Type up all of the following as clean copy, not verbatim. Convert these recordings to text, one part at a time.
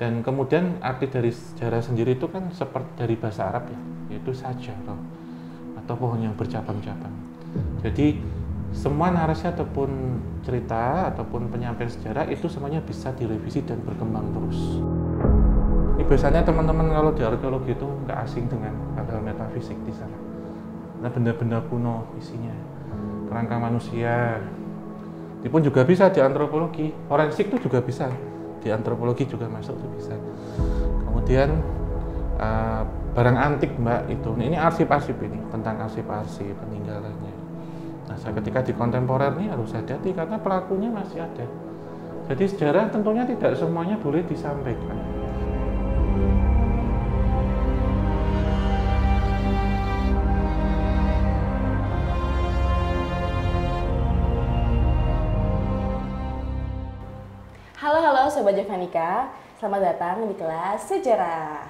Dan kemudian arti dari sejarah sendiri itu kan seperti dari bahasa Arab ya, yaitu sajarah atau pohon yang bercabang-cabang. Jadi semua narasi ataupun cerita ataupun penyampaian sejarah itu semuanya bisa direvisi dan berkembang terus. Ini biasanya teman-teman kalau di arkeologi itu nggak asing dengan hal-hal metafisik di sana. Nah, benda-benda kuno isinya, kerangka manusia. Itu pun juga bisa di antropologi, forensik itu juga bisa, di antropologi juga masuk itu bisa. Kemudian barang antik mbak itu, ini arsip-arsip ini tentang arsip-arsip peninggalannya. Nah, ketika di kontemporer ini harus hati-hati karena pelakunya masih ada. Jadi sejarah tentunya tidak semuanya boleh disampaikan. Halo Sobat Javanika, selamat datang di kelas sejarah.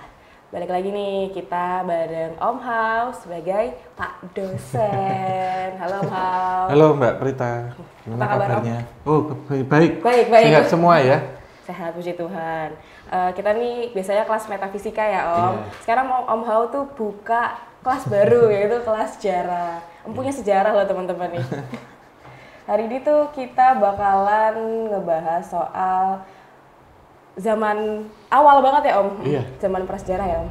Balik lagi nih kita bareng Om Hao sebagai Pak dosen. Halo Om Hao. Halo Mbak Prita, gimana kabarnya? Oh baik, baik. Sehat semua ya? Sehat puji Tuhan. Kita nih biasanya kelas metafisika ya Om. Iya. Sekarang Om Hao tuh buka kelas baru yaitu kelas sejarah. Om punya sejarah loh teman-teman nih. Hari ini tuh kita bakalan ngebahas soal zaman awal banget ya Om. Iya. Zaman prasejarah ya Om.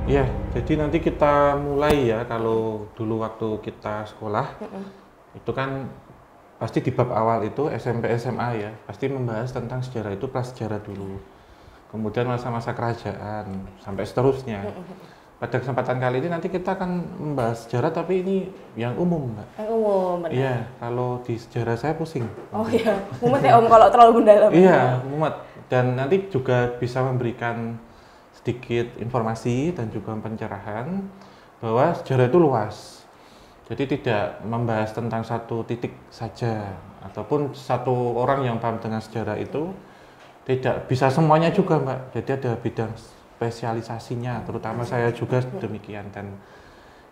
Iya, jadi nanti kita mulai ya. Kalau dulu waktu kita sekolah, itu kan pasti di bab awal itu SMP SMA ya, pasti membahas tentang sejarah itu prasejarah dulu. Kemudian masa-masa kerajaan sampai seterusnya. Pada kesempatan kali ini nanti kita akan membahas sejarah tapi ini yang umum, Mbak. Yang umum, benar. Iya, kalau di sejarah saya pusing. Oh iya, mumet ya Om kalau terlalu mendalam. Iya, mumet. Dan nanti juga bisa memberikan sedikit informasi dan juga pencerahan bahwa sejarah itu luas. Jadi tidak membahas tentang satu titik saja ataupun satu orang yang paham dengan sejarah itu tidak bisa semuanya juga, Mbak. Jadi ada bidang spesialisasinya, terutama saya juga demikian. Dan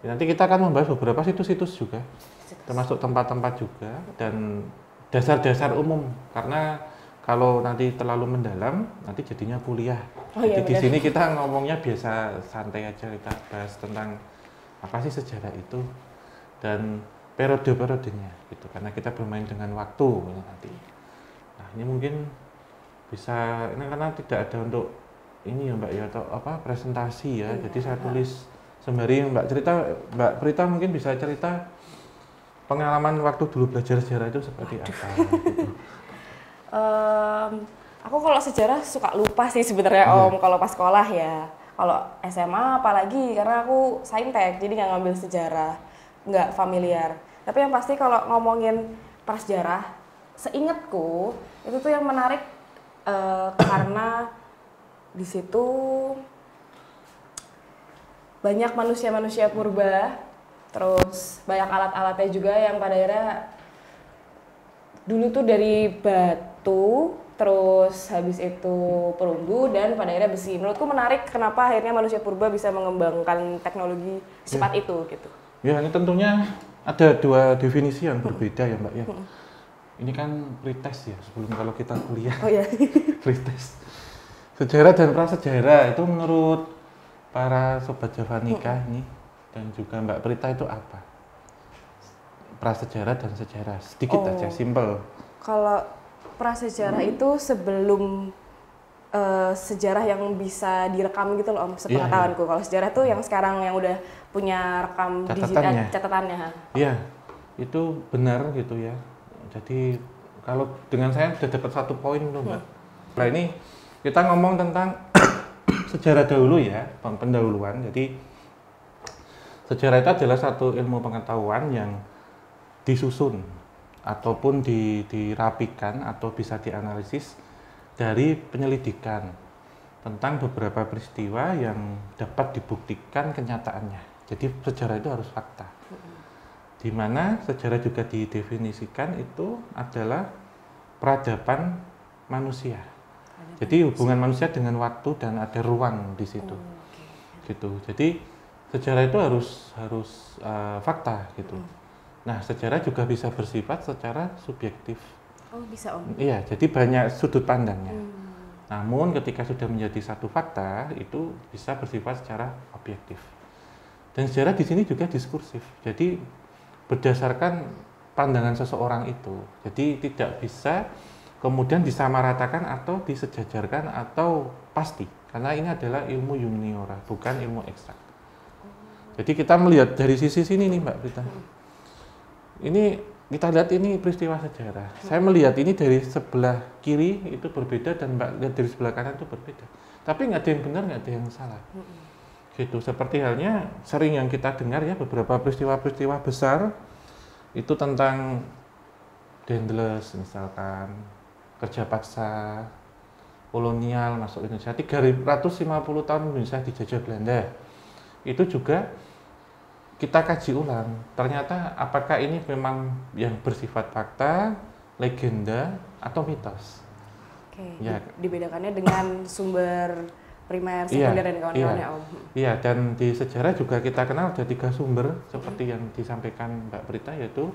nanti kita akan membahas beberapa situs-situs juga, termasuk tempat-tempat juga dan dasar-dasar umum. Karena kalau nanti terlalu mendalam, nanti jadinya kuliah. Oh, iya, Jadi di benar. sini kita ngomongnya biasa santai aja, kita bahas tentang apa sih sejarah itu dan periode-periodenya gitu. Karena kita bermain dengan waktu nanti. Nah ini mungkin bisa, ini karena tidak ada untuk ini ya Mbak ya atau apa presentasi ya. Jadi saya tulis sembari Mbak cerita, Mbak Prita mungkin bisa cerita pengalaman waktu dulu belajar sejarah itu seperti apa. Gitu. Aku kalau sejarah suka lupa sih sebenarnya Om kalau pas sekolah ya. Kalau SMA apalagi karena aku saintek jadi nggak ngambil sejarah, nggak familiar. Tapi yang pasti kalau ngomongin prasejarah, seingatku itu tuh yang menarik karena di situ banyak manusia-manusia purba, terus banyak alat-alatnya juga yang pada akhirnya dulu tuh dari batu, terus habis itu perunggu dan pada akhirnya besi. Menurutku menarik kenapa akhirnya manusia purba bisa mengembangkan teknologi secepat itu gitu. Ya ini tentunya ada dua definisi yang berbeda ya Mbak ya. Ini kan pretest ya sebelum kalau kita kuliah. Oh iya. Pretest. Sejarah dan prasejarah itu menurut para sobat Javanika ini dan juga Mbak Prita itu apa? Prasejarah dan sejarah sedikit aja, simple. Kalau prasejarah itu sebelum sejarah yang bisa direkam gitu loh Om, sepengetahuanku. Kalau sejarah tuh yang sekarang yang udah punya rekam catatannya. Iya, itu benar gitu ya. Jadi kalau dengan saya sudah dapat satu poin tuh Mbak. Nah ini kita ngomong tentang sejarah dahulu ya, pendahuluan. Jadi sejarah itu adalah satu ilmu pengetahuan yang disusun ataupun dirapikan atau bisa dianalisis dari penyelidikan tentang beberapa peristiwa yang dapat dibuktikan kenyataannya. Jadi sejarah itu harus fakta. Di mana sejarah juga didefinisikan itu adalah peradaban manusia. Jadi hubungan manusia dengan waktu dan ada ruang di situ. Gitu. Jadi sejarah itu harus fakta gitu. Nah, sejarah juga bisa bersifat secara subjektif. Oh, bisa Om. Iya, jadi banyak sudut pandangnya. Namun ketika sudah menjadi satu fakta, itu bisa bersifat secara objektif. Dan sejarah di sini juga diskursif. Jadi berdasarkan pandangan seseorang itu. Jadi tidak bisa kemudian disamaratakan atau disejajarkan atau pasti. Karena ini adalah ilmu humaniora, bukan ilmu eksak. Jadi kita melihat dari sisi sini nih Mbak Prita. Ini kita lihat ini peristiwa sejarah. Saya melihat ini dari sebelah kiri itu berbeda dan Mbak lihat dari sebelah kanan itu berbeda. Tapi nggak ada yang benar, nggak ada yang salah. Gitu. Seperti halnya sering yang kita dengar ya beberapa peristiwa-peristiwa besar itu tentang Daendels misalkan, kerja paksa, kolonial masuk Indonesia, 350 tahun Indonesia dijajah Belanda. Itu juga kita kaji ulang, ternyata apakah ini memang yang bersifat fakta, legenda, atau mitos. Oke, Ya. dibedakannya dengan sumber primer, Iya, sekunder, dan kawan-kawannya Om. Iya, dan di sejarah juga kita kenal ada 3 sumber seperti yang disampaikan Mbak Prita, yaitu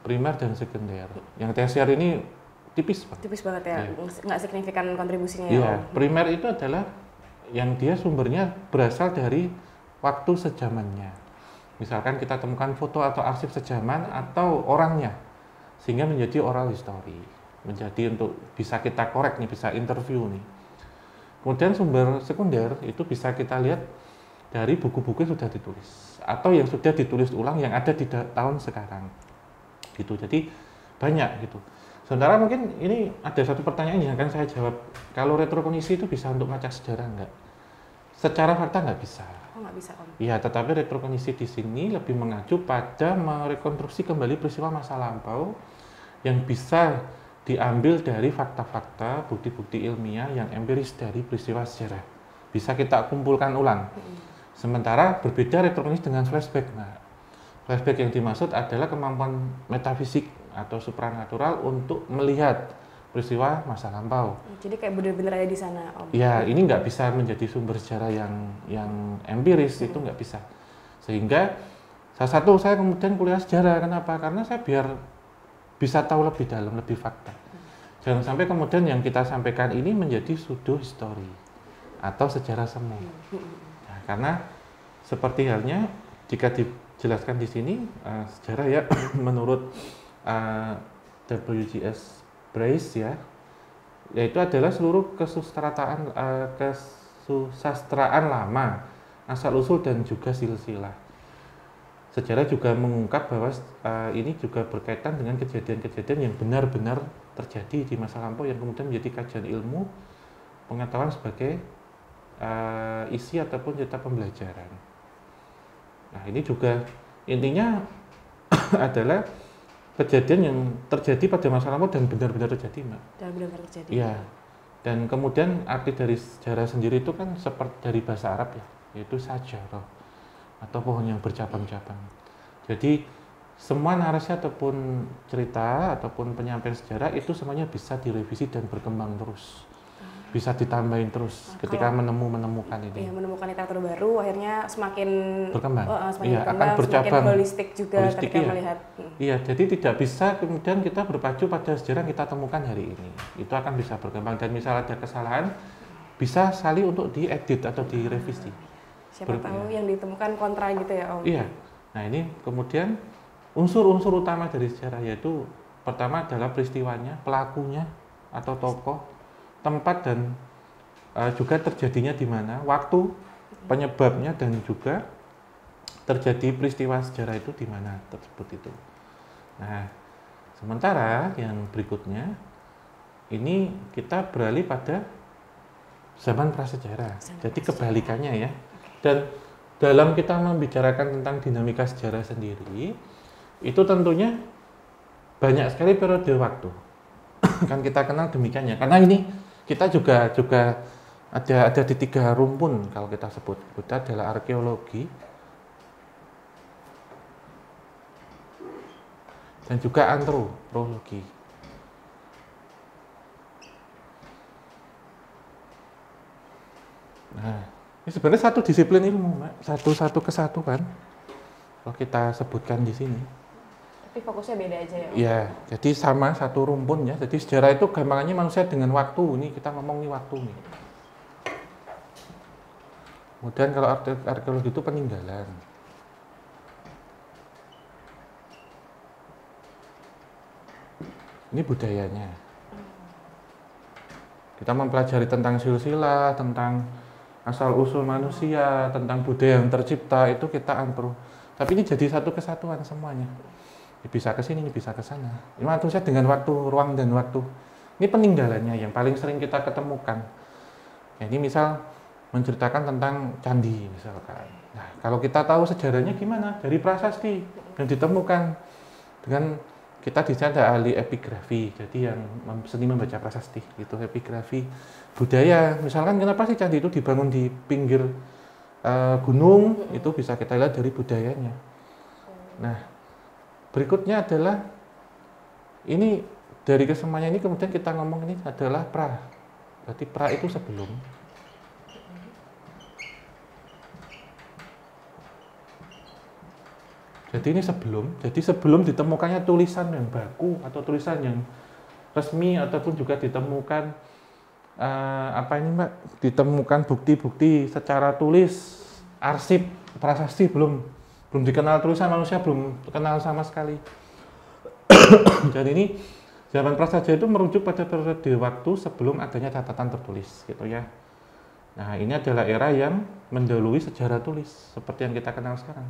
primer dan sekunder. Yang tersier ini tipis Pak. Tipis banget ya, Iya. nggak signifikan kontribusinya ya Iya, Om. primer itu adalah yang dia sumbernya berasal dari waktu sejamannya. Misalkan kita temukan foto atau arsip sejaman atau orangnya, sehingga menjadi oral history, menjadi untuk bisa kita korek nih, bisa interview nih. Kemudian sumber sekunder itu bisa kita lihat dari buku-buku yang sudah ditulis atau yang sudah ditulis ulang yang ada di tahun sekarang. Gitu. Jadi banyak gitu. Sementara mungkin ini ada satu pertanyaan yang akan saya jawab. Kalau retrokognisi itu bisa untuk melacak sejarah enggak? Secara fakta nggak bisa. Oh, nggak bisa Om. Iya, tetapi retrokognisi di sini lebih mengacu pada merekonstruksi kembali peristiwa masa lampau yang bisa diambil dari fakta-fakta, bukti-bukti ilmiah yang empiris dari peristiwa sejarah. Bisa kita kumpulkan ulang. Sementara berbeda retrokognisi dengan flashback. Nah, flashback yang dimaksud adalah kemampuan metafisik atau supranatural untuk melihat peristiwa masa lampau. Jadi kayak bener-bener ada di sana Om. Ya, ini nggak bisa menjadi sumber sejarah yang empiris, itu nggak bisa. Sehingga salah satu saya kemudian kuliah sejarah, kenapa? Karena saya biar bisa tahu lebih dalam, lebih fakta. Jangan sampai kemudian yang kita sampaikan ini menjadi pseudo history atau sejarah semu. Nah, karena seperti halnya jika dijelaskan di sini sejarah ya menurut WGS Bryce ya, yaitu adalah seluruh kesusastraan lama, asal usul dan juga silsilah. Sejarah juga mengungkap bahwa ini juga berkaitan dengan kejadian-kejadian yang benar-benar terjadi di masa lampau yang kemudian menjadi kajian ilmu pengetahuan sebagai isi ataupun cerita pembelajaran. Nah, ini juga intinya adalah kejadian yang terjadi pada masa lampau dan benar-benar terjadi, Mbak. Dan benar-benar terjadi. Iya. Dan kemudian arti dari sejarah sendiri itu kan seperti dari bahasa Arab ya, yaitu sajarah atau pohon yang bercabang-cabang. Jadi semua narasi ataupun cerita ataupun penyampaian sejarah itu semuanya bisa direvisi dan berkembang terus. Bisa ditambahin terus ketika menemukan ini. Iya, menemukan literatur baru akhirnya semakin berkembang. Semakin berkembang, akan bercabang. Semakin holistik juga ketika melihat. Iya, jadi tidak bisa kemudian kita berpacu pada sejarah yang kita temukan hari ini. Itu akan bisa berkembang dan misal ada kesalahan bisa saling untuk diedit atau direvisi. Siapa tahu yang ditemukan kontra gitu ya Om. Iya. Nah, ini kemudian unsur-unsur utama dari sejarah yaitu pertama adalah peristiwanya, pelakunya atau tokoh, tempat dan juga terjadinya di mana, waktu, penyebabnya dan juga terjadi peristiwa sejarah itu di mana tersebut itu. Nah, sementara yang berikutnya ini kita beralih pada zaman prasejarah. Jadi kebalikannya ya. Dan dalam kita membicarakan tentang dinamika sejarah sendiri, itu tentunya banyak sekali periode waktu. Kan kita kenal demikian ya. Karena ini kita juga ada di 3 rumpun kalau kita sebut. Itu adalah arkeologi dan juga antropologi. Nah, ini sebenarnya satu disiplin ilmu, Mbak. Satu kesatuan. Kalau kita sebutkan di sini. Tapi fokusnya beda aja ya? Ya, jadi sama satu rumpun ya. Jadi sejarah itu gampangannya manusia dengan waktu. Ini kita ngomong nih waktu nih. Kemudian kalau arkeologi itu peninggalan. Ini budayanya. Kita mempelajari tentang silsilah, tentang asal-usul manusia, tentang budaya yang tercipta, itu kita antro. Tapi ini jadi satu kesatuan semuanya. Ini bisa ke sini, ini bisa ke sana. Ini manusia dengan waktu, ruang dan waktu. Ini peninggalannya yang paling sering kita ketemukan. Ya, ini misal menceritakan tentang candi misalkan. Nah, kalau kita tahu sejarahnya gimana? Dari prasasti yang ditemukan dengan kita di sana ada ahli epigrafi, jadi yang seni membaca prasasti, gitu epigrafi budaya. Misalkan kenapa sih candi itu dibangun di pinggir gunung, itu bisa kita lihat dari budayanya. Nah, berikutnya adalah ini dari kesemuanya ini kemudian kita ngomong ini adalah pra. Berarti pra itu sebelum. Jadi ini sebelum ditemukannya tulisan yang baku atau tulisan yang resmi ataupun juga ditemukan ditemukan bukti-bukti secara tulis, arsip, prasasti belum dikenal tulisan, manusia belum kenal sama sekali. Dan ini zaman prasaja itu merujuk pada periode waktu sebelum adanya catatan tertulis, gitu ya. Nah, ini adalah era yang mendahului sejarah tulis seperti yang kita kenal sekarang,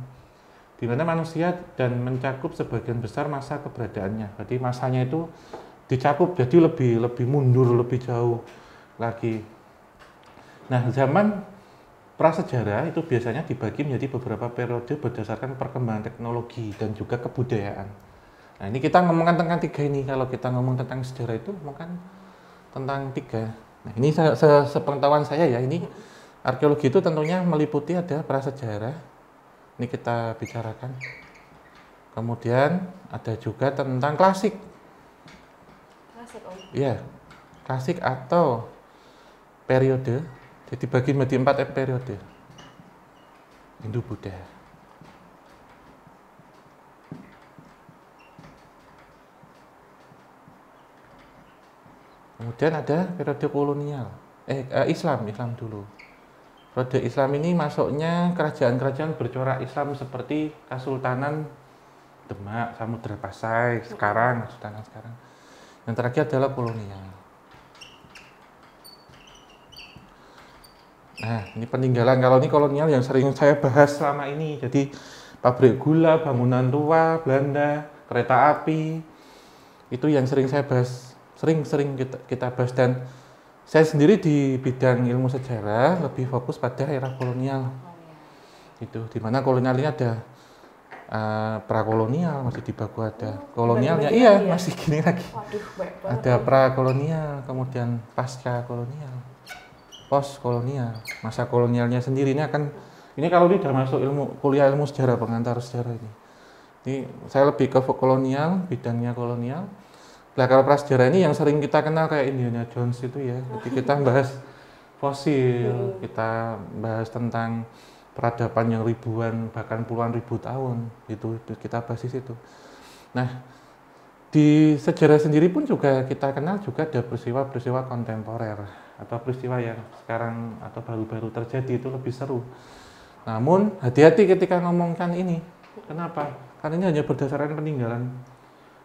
di mana manusia dan mencakup sebagian besar masa keberadaannya. Jadi masanya itu dicakup jadi lebih mundur, lebih jauh lagi. Nah, zaman prasejarah itu biasanya dibagi menjadi beberapa periode berdasarkan perkembangan teknologi dan juga kebudayaan. Nah, ini kita ngomongkan tentang tiga ini. Kalau kita ngomong tentang sejarah itu ngomongkan tentang tiga. Nah, ini sepengetahuan saya ya, ini arkeologi itu tentunya meliputi ada prasejarah. Ini kita bicarakan. Kemudian ada juga tentang klasik. Klasik, Om? Iya, klasik atau periode. Jadi bagi menjadi 4 periode. Hindu Buddha. Kemudian ada periode kolonial. Islam dulu. Periode Islam ini masuknya kerajaan-kerajaan bercorak Islam seperti Kesultanan Demak, Samudra Pasai, Kesultanan sekarang. Yang terakhir adalah kolonial. Nah, ini peninggalan. Kalau ini kolonial yang sering saya bahas selama ini. Jadi pabrik gula, bangunan tua Belanda, kereta api, itu yang sering saya bahas. Sering kita bahas, dan saya sendiri di bidang ilmu sejarah lebih fokus pada era kolonial. Itu di mana kolonial ini ada prakolonial, masih di baku ada kolonialnya. Iya, masih gini lagi. Waduh, baik banget. Ada prakolonial, kemudian pasca kolonial, post kolonial. Masa kolonialnya sendiri ini kalau udah masuk kuliah ilmu sejarah, pengantar sejarah ini. Ini saya lebih ke kolonial, bidangnya kolonial. Nah, kalau prasejarah ini yang sering kita kenal kayak Indiana Jones itu ya. Jadi kita bahas fosil, kita bahas tentang peradaban yang ribuan bahkan puluhan ribu tahun, itu kita bahas di situ. Nah, di sejarah sendiri pun juga kita kenal juga ada peristiwa-peristiwa kontemporer atau peristiwa yang sekarang atau baru-baru terjadi, itu lebih seru. Namun hati-hati ketika ngomongkan ini. Kenapa? Karena ini hanya berdasarkan peninggalan.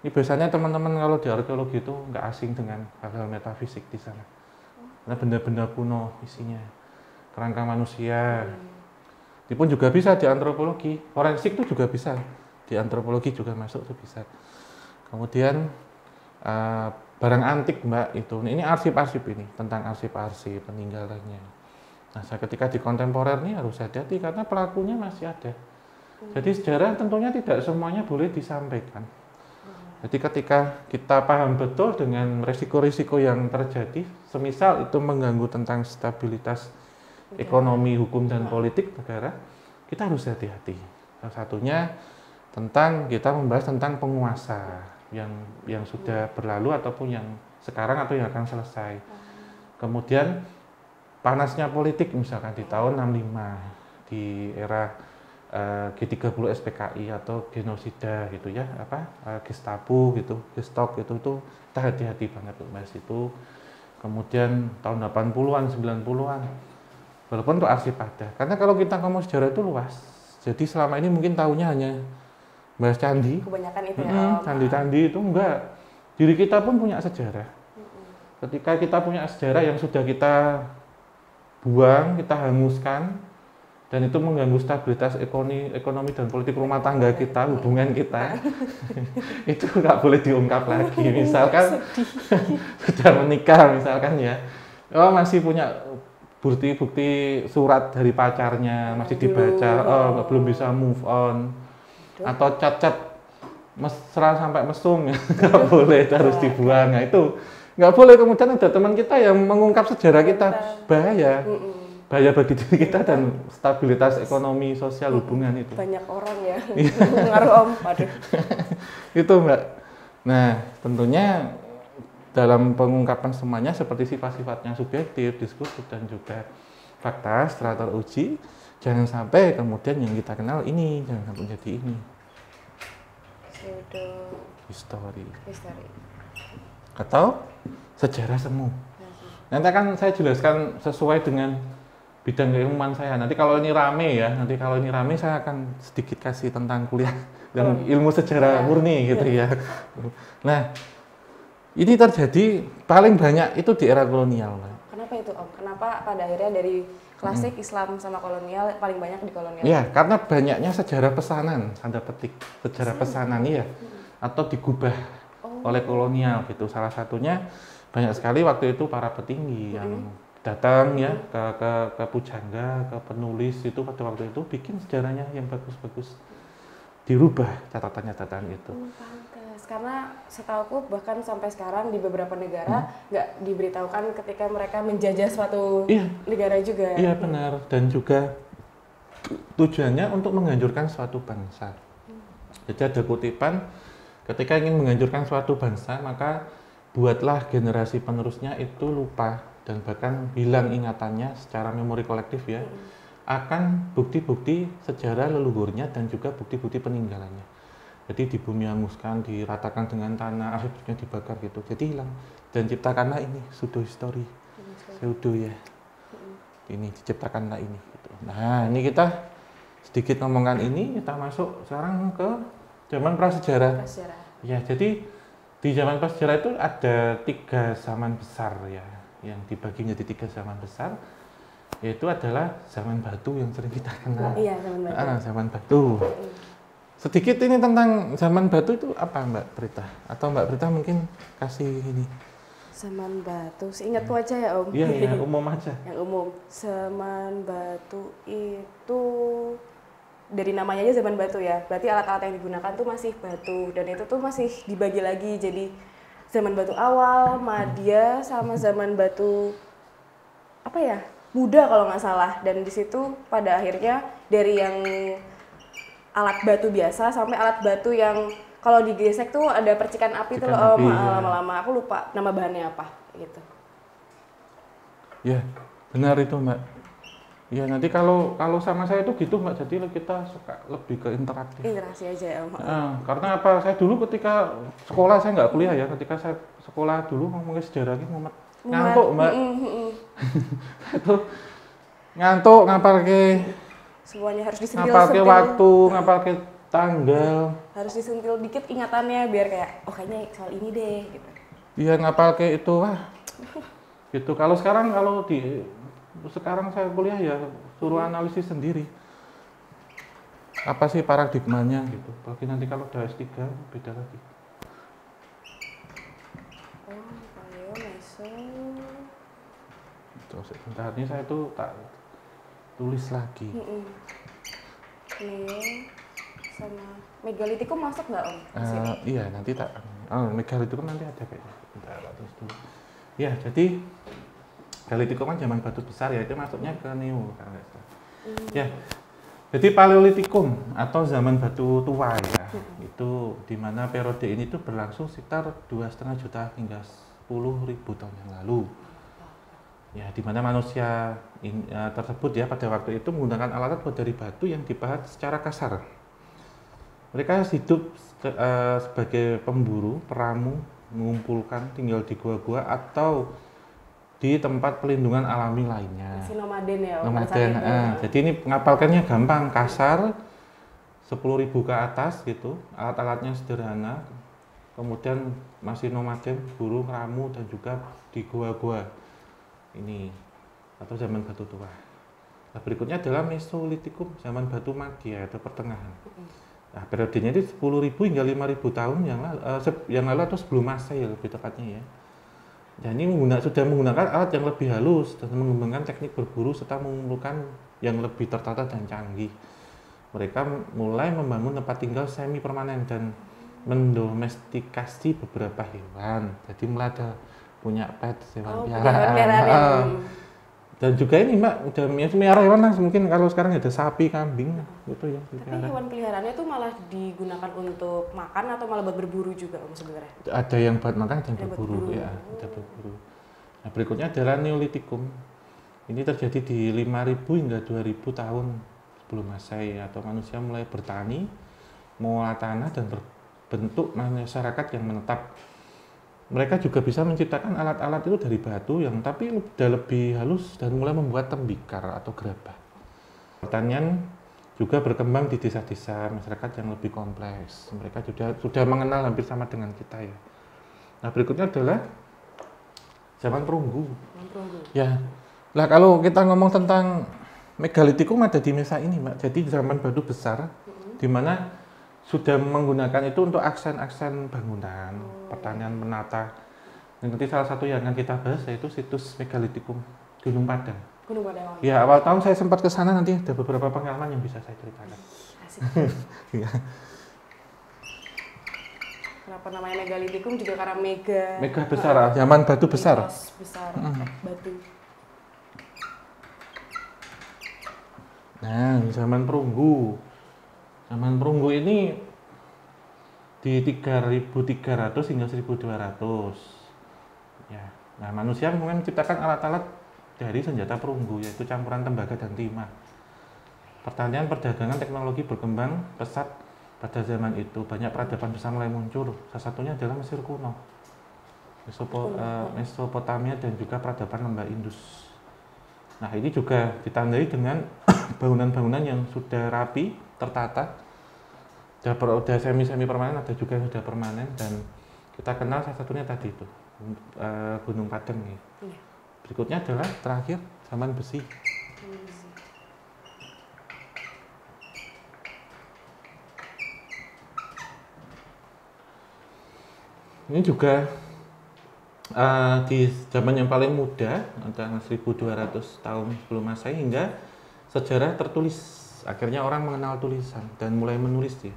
Ini biasanya teman-teman kalau di arkeologi itu nggak asing dengan hal-hal metafisik di sana. Karena benda-benda kuno isinya, kerangka manusia. Ini pun juga bisa di antropologi, forensik itu juga bisa, di antropologi juga masuk itu bisa. Kemudian barang antik Mbak itu, ini arsip-arsip ini, tentang arsip-arsip peninggalannya. Nah, ketika di kontemporer ini harus hati-hati karena pelakunya masih ada. Jadi sejarah tentunya tidak semuanya boleh disampaikan. Jadi ketika kita paham betul dengan risiko-risiko yang terjadi, semisal itu mengganggu tentang stabilitas ekonomi, hukum, dan politik negara, kita harus hati-hati. Salah satunya kita membahas tentang penguasa yang sudah berlalu ataupun yang sekarang atau yang akan selesai. Kemudian panasnya politik misalkan di tahun 65, di era G30 SPKI atau genosida gitu ya, Gestapo gitu, Gestok gitu, itu kita hati-hati banget untuk bahas itu. Kemudian tahun 80-an, 90-an, walaupun untuk arsip ada, karena kalau kita ngomong sejarah itu luas. Jadi selama ini mungkin tahunya hanya bahas candi, kebanyakan itu ya, candi-candi itu enggak. Diri kita pun punya sejarah. Ketika kita punya sejarah yang sudah kita buang, kita hanguskan, dan itu mengganggu stabilitas ekonomi dan politik rumah tangga kita, hubungan kita, itu nggak boleh diungkap lagi. Misalkan sudah menikah, misalkan ya, masih punya bukti-bukti surat dari pacarnya masih dibaca, belum bisa move on, atau cat-cat mesra sampai mesum, nggak boleh, itu harus dibuang. Nah, itu nggak boleh. Kemudian ada teman kita yang mengungkap sejarah kita, bahaya. Bahaya bagi diri kita dan stabilitas ekonomi sosial hubungan itu. Banyak orang ya mengaruh Om. Waduh. Itu Mbak. Nah, tentunya dalam pengungkapan semuanya seperti sifat-sifatnya subjektif, diskursus dan juga fakta setelah teruji, jangan sampai kemudian yang kita kenal ini jangan sampai jadi ini. History. Atau sejarah semu. Nanti akan saya jelaskan sesuai dengan bidang keilmuan saya. Nanti kalau ini rame saya akan sedikit kasih tentang kuliah dan ilmu sejarah murni gitu ya. Nah, ini terjadi paling banyak itu di era kolonial. Kenapa itu Om? Kenapa pada akhirnya dari klasik Islam sama kolonial paling banyak di kolonial? Ya, karena banyaknya sejarah pesanan, tanda petik, sejarah pesanan ya, atau digubah oleh kolonial gitu. Salah satunya banyak sekali waktu itu para petinggi yang datang ya ke pujangga, ke penulis itu pada waktu itu bikin sejarahnya yang bagus-bagus, dirubah catatan-catatan itu. Pantes, karena setauku bahkan sampai sekarang di beberapa negara nggak diberitahukan ketika mereka menjajah suatu negara juga. Iya benar, dan juga tujuannya untuk menghancurkan suatu bangsa. Jadi ada kutipan, ketika ingin menghancurkan suatu bangsa maka buatlah generasi penerusnya itu lupa dan bahkan hilang ingatannya secara memori kolektif ya, akan bukti-bukti sejarah leluhurnya dan juga bukti-bukti peninggalannya. Jadi di bumi hanguskan, diratakan dengan tanah, akhirnya dibakar gitu. Jadi hilang dan ciptakanlah ini pseudo history, pseudo ya. Ini diciptakanlah ini. Gitu. Nah ini kita sedikit ngomongkan ini, kita masuk sekarang ke zaman prasejarah. Ya jadi di zaman prasejarah itu ada 3 zaman besar ya, yang dibagi menjadi 3 zaman besar, yaitu adalah zaman batu yang sering kita kenal. Iya, zaman batu. Zaman batu. Sedikit ini tentang zaman batu itu apa Mbak Prita? Atau Mbak Prita mungkin kasih ini? Zaman batu, seingatku aja ya Om. Iya, ya, umum aja. Yang umum. Zaman batu itu dari namanya aja zaman batu ya. Berarti alat-alat yang digunakan tuh masih batu dan itu tuh masih dibagi lagi jadi zaman batu awal, madya, sama zaman batu apa ya? Muda kalau nggak salah. Dan di situ pada akhirnya dari yang alat batu biasa sampai alat batu yang kalau digesek tuh ada percikan api tuh lama-lama. Aku lupa nama bahannya apa gitu. Ya, benar itu Mbak. Ya nanti kalau sama saya itu gitu Mbak, jadi kita suka lebih ke interaktif. Interaksi aja ya Om. Karena apa? Saya dulu ketika sekolah, saya nggak kuliah ya, ketika saya sekolah dulu ngomongin sejarah ini ngantuk Mbak. Itu ngantuk ngapal ke. Semuanya harus disentil. Ngapal ke waktu, ngapal ke tanggal. Harus disentil dikit ingatannya biar kayak kayaknya soal ini deh gitu. Iya ngapal ke itu gitu. Kalau sekarang sekarang saya kuliah ya suruh analisis sendiri. Apa sih paradigmanya gitu. Bagi nanti kalau udah S3 beda lagi. Paleo, Meso. Terus sebentar ini saya tuh tak tulis lagi. Neo sama Megalitikum masuk nggak Om? Iya nanti tak. Megalitikum nanti ada kayaknya. Bentar, terus dulu. Ya jadi Megalitikum kan zaman batu besar ya, itu masuknya ke Neo. Ya, jadi Paleolitikum atau zaman batu tua ya, itu dimana periode ini tuh berlangsung sekitar 2,5 juta hingga 10.000 tahun yang lalu. Ya, di mana manusia tersebut ya pada waktu itu menggunakan alat dari batu yang dipahat secara kasar. Mereka hidup sebagai pemburu, peramu, mengumpulkan, tinggal di gua-gua atau di tempat pelindungan alami lainnya. Masih nomaden ya? Nomaden. Jadi ini ngapalkannya gampang, kasar, 10.000 ke atas gitu, alat-alatnya sederhana, kemudian masih nomaden, buru, ramu, dan juga di gua-gua ini atau zaman batu tua. Nah, berikutnya adalah Mesolitikum, zaman batu magia atau pertengahan. Nah, periodenya itu 10.000 hingga 5.000 tahun yang lalu atau sebelum Masehi lebih tepatnya ya. Dan ini sudah menggunakan alat yang lebih halus dan mengembangkan teknik berburu serta mengumpulkan yang lebih tertata dan canggih. Mereka mulai membangun tempat tinggal semi permanen dan mendomestikasi beberapa hewan. Jadi mulai ada punya pet, hewan peliharaan. Dan juga ini Mbak, udah melihara hewan lah, mungkin kalau sekarang ada sapi, kambing gitu ya. Tapi hewan peliharaannya itu malah digunakan untuk makan atau malah buat berburu juga Om sebenarnya? Ada yang buat makan dan berburu ya, ada berburu. Nah, berikutnya adalah Neolitikum. Ini terjadi di 5.000 hingga 2.000 tahun sebelum Masehi atau manusia mulai bertani, mengolah tanah dan berbentuk masyarakat yang menetap. Mereka juga bisa menciptakan alat-alat itu dari batu yang tapi sudah lebih halus dan mulai membuat tembikar atau gerabah. Pertanian juga berkembang di desa-desa masyarakat yang lebih kompleks. Mereka sudah mengenal hampir sama dengan kita ya. Nah, berikutnya adalah zaman perunggu. Ya. Nah, kalau kita ngomong tentang megalitikum ada di masa ini, Mbak. Jadi zaman batu besar di mana sudah menggunakan itu untuk aksen-aksen bangunan, pertanian menata. Dan nanti salah satu yang akan kita bahas yaitu situs megalitikum Gunung Padang. Gunung Padang. Ya, awal tahun saya sempat ke sana, nanti ada beberapa pengalaman yang bisa saya ceritakan. Asik. Ya. Kenapa namanya megalitikum juga karena mega besar, zaman batu besar. Besar batu. Nah, zaman perunggu. Zaman perunggu ini di 3.300 hingga 1.200. Ya. Nah, manusia kemudian menciptakan alat-alat dari senjata perunggu, yaitu campuran tembaga dan timah. Pertanian, perdagangan, teknologi berkembang pesat pada zaman itu. Banyak peradaban besar mulai muncul. Salah satunya adalah Mesir kuno, Mesopotamia, dan juga peradaban lembah Indus. Nah, ini juga ditandai dengan bangunan-bangunan yang sudah rapi, tertata, sudah semi permanen, ada juga yang sudah permanen, dan kita kenal salah satunya tadi itu Gunung Padang nih. Iya. Berikutnya adalah terakhir zaman besi. Ini juga di zaman yang paling muda, antara 1.200 tahun sebelum Masehi hingga sejarah tertulis. Akhirnya orang mengenal tulisan dan mulai menulis ya.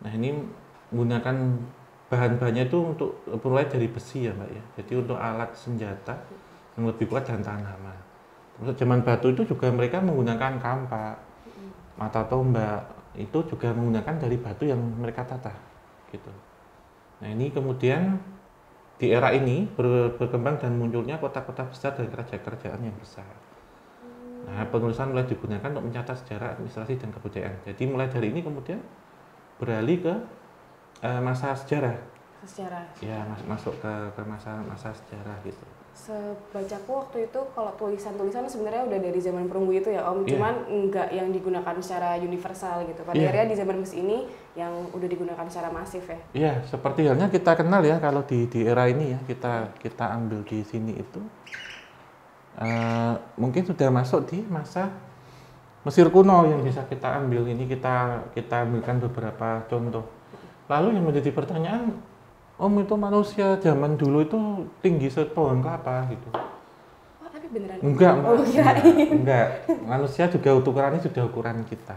Nah, ini menggunakan bahan-bahannya itu untuk mulai dari besi ya Mbak ya. Jadi untuk alat senjata yang lebih kuat dan tahan hama. Terus zaman batu itu juga mereka menggunakan kampak, mata tombak, itu juga menggunakan dari batu yang mereka tata gitu. Nah, ini kemudian di era ini berkembang dan munculnya kota-kota besar dan kerajaan-kerajaan yang besar. Nah, penulisan mulai digunakan untuk mencatat sejarah, administrasi, dan kebudayaan. Jadi mulai dari ini kemudian beralih ke masa sejarah. Ya, masuk ke masa sejarah gitu. Sebacaku waktu itu kalau tulisan-tulisan sebenarnya udah dari zaman perunggu itu ya Om, cuman enggak yang digunakan secara universal gitu. Pada akhirnya di zaman besi ini yang udah digunakan secara masif ya. Iya, seperti halnya kita kenal ya kalau di era ini ya kita ambil di sini itu. Mungkin sudah masuk di masa Mesir kuno yang bisa kita ambil. Ini kita ambilkan beberapa contoh. Lalu yang menjadi pertanyaan, Om, itu manusia zaman dulu itu tinggi sepohon kelapa gitu? Oh, tapi beneran? Enggak, enggak. Manusia juga ukurannya sudah ukuran kita.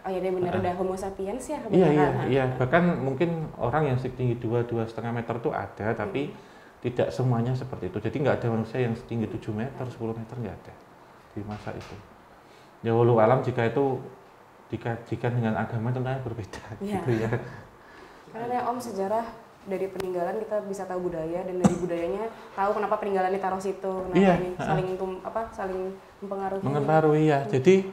Oh ya, dia bener udah Homo sapiens ya? Iya. Bahkan mungkin orang yang setinggi 2,5 meter itu ada, tapi tidak semuanya seperti itu. Jadi nggak ada manusia yang setinggi 7 meter, 10 meter, nggak ada di masa itu. Ya walau alam jika itu dikajikan dengan agama tentunya berbeda. Gitu ya. Karena Om sejarah dari peninggalan kita bisa tahu budaya, dan dari budayanya tahu kenapa peninggalan ditaruh situ, kenapa Iya, ini saling mempengaruhi. Mengaruhi ya. Jadi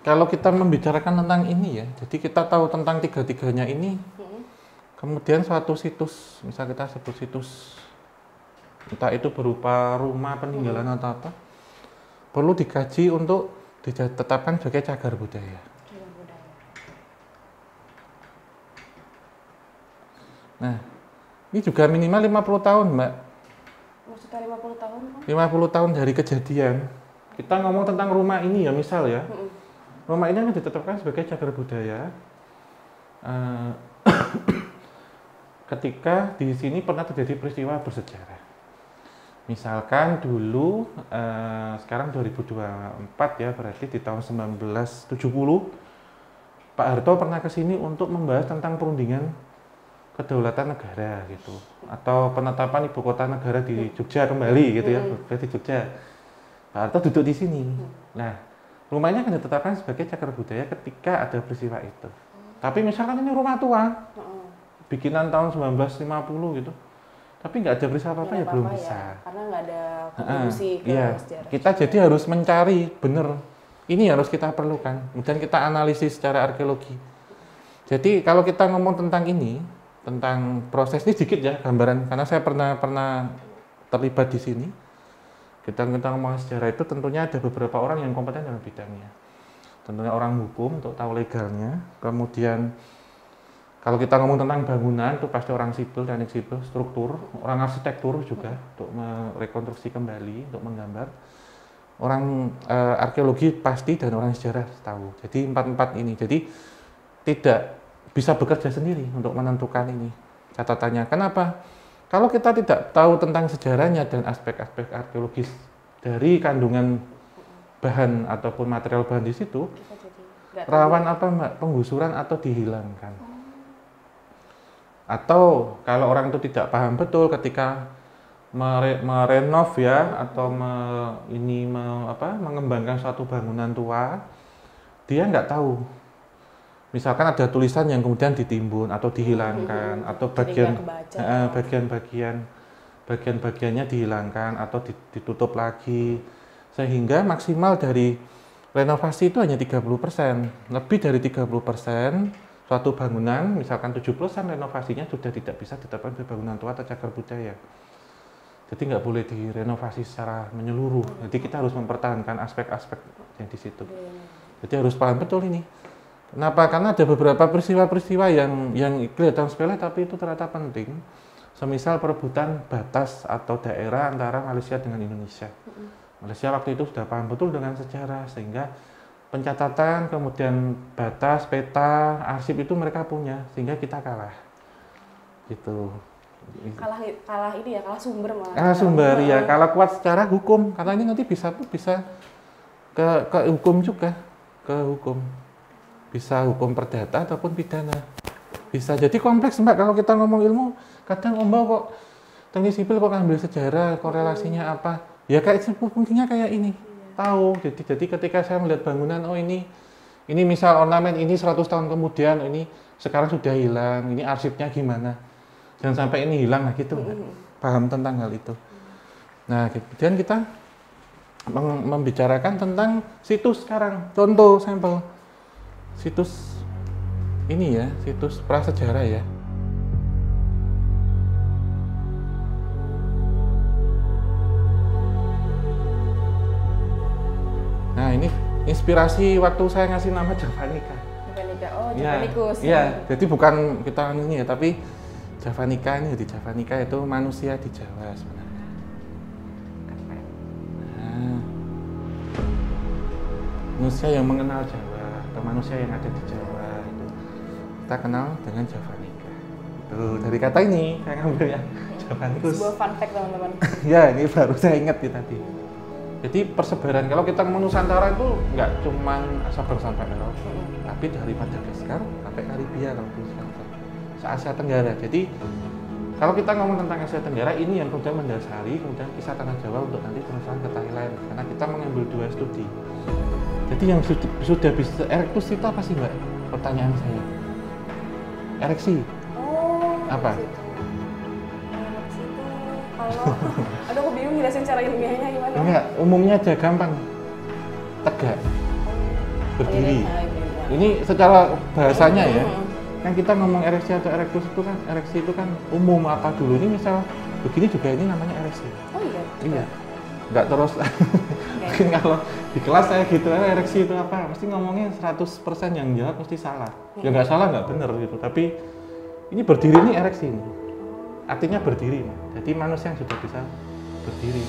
kalau kita membicarakan tentang ini ya, jadi kita tahu tentang tiga-tiganya ini. Kemudian suatu situs, misal kita sebut situs, entah itu berupa rumah peninggalan atau apa, perlu dikaji untuk ditetapkan sebagai cagar budaya. Nah, ini juga minimal 50 tahun, Mbak. Maksudnya 50 tahun? 50 tahun dari kejadian. Kita ngomong tentang rumah ini ya, misal ya. Rumah ini akan ditetapkan sebagai cagar budaya. Ketika di sini pernah terjadi peristiwa bersejarah. Misalkan dulu, sekarang 2024 ya, berarti di tahun 1970, Pak Harto pernah ke sini untuk membahas tentang perundingan kedaulatan negara gitu, atau penetapan ibu kota negara di Jogja kembali gitu ya, di Jogja. Pak Harto duduk di sini. Nah, rumahnya akan ditetapkan sebagai cagar budaya ketika ada peristiwa itu. Tapi misalkan ini rumah tua, bikinan tahun 1950 gitu, tapi nggak ada peristiwa apa-apa ya belum bisa. Karena nggak ada kontribusi ke sejarah. Kita jadi harus mencari bener, ini harus kita perlukan, kemudian kita analisis secara arkeologi. Jadi kalau kita ngomong tentang ini, tentang proses ini sedikit ya gambaran, karena saya pernah terlibat di sini. Kita ngomong sejarah itu tentunya ada beberapa orang yang kompeten dalam bidangnya. Tentunya orang hukum untuk tahu legalnya, kemudian kalau kita ngomong tentang bangunan itu pasti orang sipil, teknik sipil, struktur, orang arsitektur juga untuk merekonstruksi kembali, untuk menggambar. Orang arkeologi pasti dan orang sejarah tahu. Jadi empat ini. Jadi tidak bisa bekerja sendiri untuk menentukan ini. Catatannya kenapa? Kalau kita tidak tahu tentang sejarahnya dan aspek-aspek arkeologis dari kandungan bahan ataupun material bahan di situ, rawan apa Mbak? Penggusuran atau dihilangkan. Atau kalau orang itu tidak paham betul ketika merenov ya, atau mengembangkan suatu bangunan tua, dia nggak tahu. Misalkan ada tulisan yang kemudian ditimbun atau dihilangkan, atau bagian-bagiannya dihilangkan atau ditutup lagi, sehingga maksimal dari renovasi itu hanya 30%. Lebih dari 30%. Suatu bangunan, misalkan 70% renovasinya sudah tidak bisa ditetapkan sebagai bangunan tua atau cagar budaya. Jadi nggak boleh direnovasi secara menyeluruh. Jadi kita harus mempertahankan aspek-aspek yang di situ. Jadi harus paham betul ini. Kenapa? Karena ada beberapa peristiwa-peristiwa yang kelihatan sepele tapi itu ternyata penting. Semisal perebutan batas atau daerah antara Malaysia dengan Indonesia. Malaysia waktu itu sudah paham betul dengan sejarah, sehingga pencatatan, kemudian batas, peta, arsip itu mereka punya, sehingga kita kalah. Gitu. Kalah ini ya, kalah sumber malah. Kalah sumber ya, kalah kuat secara hukum. Karena ini nanti bisa ke hukum juga, ke hukum. Bisa hukum perdata ataupun pidana. Bisa. Jadi kompleks Mbak kalau kita ngomong ilmu, kadang Mbak kok teknik sipil kok ngambil sejarah, korelasinya apa? Ya kayak fungsinya kayak ini. Tahu. Jadi ketika saya melihat bangunan, oh ini misal ornamen ini 100 tahun kemudian, ini sekarang sudah hilang, ini arsipnya gimana? Jangan sampai ini hilang, nah gitu. Paham tentang hal itu. Nah, kemudian kita membicarakan tentang situs sekarang. Contoh sampel situs ini ya, situs prasejarah ya. Nah, ini inspirasi waktu saya ngasih nama Javanica. Oh, Javanicus. Iya, jadi bukan kita ini ya, tapi Javanica ini, di Javanica itu manusia di Jawa sebenarnya. Nah, manusia yang mengenal Jawa atau manusia yang ada di Jawa itu kita kenal dengan Javanica. Itu dari kata ini saya ngambil ya, Javanicus. Sebuah fun fact teman-teman. Ya, ini baru saya ingat ya tadi. Jadi persebaran, kalau kita ngomong Nusantara itu nggak cuma Sabang sampai Merauke, tapi dari Madagaskar sampai Karibia kalau di se-Asia Tenggara. Jadi kalau kita ngomong tentang Asia Tenggara, ini yang kemudian mendasari kemudian kisah tanah Jawa untuk nanti terusan ke Thailand, karena kita mengambil 2 studi. Jadi yang sudah bisa erectus itu apa sih Mbak? Pertanyaan saya. Ereksi. Oh. Apa? Kalau, aduh aku bingung jelasin cara ilmiahnya gimana. Enggak, umumnya aja gampang. Tegak, berdiri. Ini secara bahasanya ya. Kan kita ngomong ereksi atau erektus itu kan, ereksi itu kan umum apa dulu. Ini misal begini juga ini namanya ereksi. Oh iya? Iya. Enggak terus, mungkin kalau di kelas saya gitu, ereksi itu apa? Mesti ngomongnya 100% yang jawab mesti salah. Ya nggak salah, nggak bener gitu. Tapi ini berdiri ini ereksi ini. Artinya berdiri. Jadi manusia yang sudah bisa berdiri.